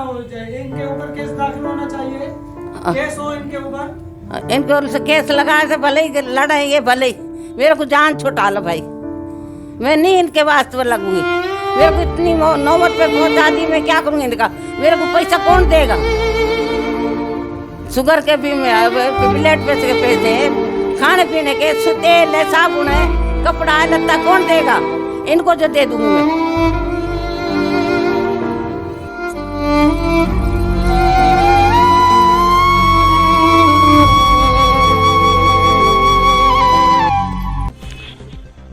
हो जाए, इनके ऊपर केस दाखिल होना चाहिए, केस हो इनके ऊपर। इनको केस लगाए से भले ही लड़ाएंगे, भले ही मेरे को जान छुटा लो भाई, मैं नहीं इनके वास्ते लगूंगी। मेरे को इतनी नौबत पे पहुंचा दी, मैं क्या करूंगी इनका? मेरे को पैसा कौन देगा? शुगर के भी ब्लड प्रेशर के पैसे, खाने पीने के, तेल है, साबुन है, कपड़ा है, लत्ता कौन देगा? इनको जो दे दूंगी मैं।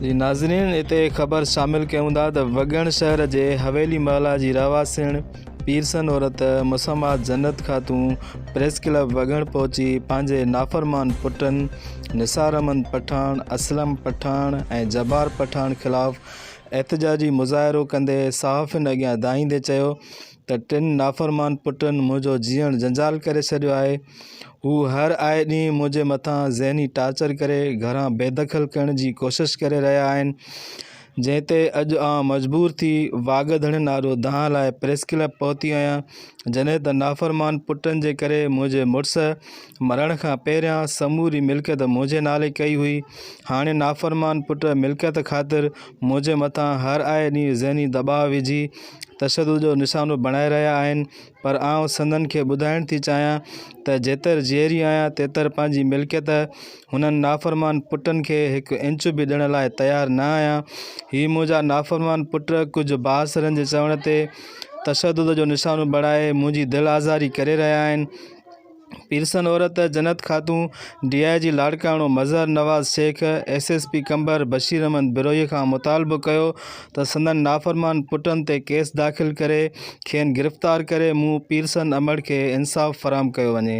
जी नाज़रीन, इते ख़बर शामिल कयूं था त वगण शहर जे हवेली महला जी रवासिण पीरसन औरत मुसम्मा जन्नत खातून प्रेस क्लब वगण पहुंची पंहिंजे नाफ़रमान पुटनि निसार अहमद पठान, असलम पठान ऐं जब्बार पठान ख़िलाफ़ एहतजाजी मुज़ाहिरो कंदे सहाफ़ियुनि अॻियां दाईंदे चयो त टिनि नाफ़रमान पुटनि मुंहिंजो जीअण जंजाल करे छॾियो आहे। हू हर आए ॾींहुं मुंहिंजे मथां ज़हनी टार्चर करे घरां बेदख़ल करण जी कोशिश करे रहिया आहिनि, जंहिं ते अॼु आउं मजबूर थी वागधड़ नारो दहां लाइ प्रेस क्लब पहुती आहियां, जॾहिं त नाफ़रमान पुटनि जे करे मुंहिंजे मुड़ुसु मरण खां पहिरियां समूरी मिल्कियत मुंहिंजे नाले कई हुई। हाणे नाफ़रमान पुट मिल्कियत ख़ातिर मुंहिंजे मथां हर आए ॾींहुं ज़हनी दबाव विझी तशदुद जो निशानो बणाए रहिया आहिनि, पर आउं संदन खे ॿुधाइण थी चाहियां त जेतर जीअरी आहियां तेतर पंहिंजी मिल्कियत हुननि नाफ़रमान पुटनि खे हिकु इंच बि ॾियण लाइ तयारु न आहियां। हीअ मुंहिंजा नाफ़रमान पुट कुझु बासरनि जे चवण ते तशदुद जो निशानो बणाए मुंहिंजी दिलि आज़ारी करे रहिया आहिनि। पीरसन औरत जन्नत खातून DIG लाड़काणो मज़हर नवाज़ शेख SSP कंबर बशीर अहमद बिरोई खां मुतालबो कयो त संदन नाफ़रमान पुटनि ते केस दाख़िल करे खेनि गिरफ़्तार करे मूं पीरसन अमड़ खे इंसाफ़ फ़राहम कयो वञे।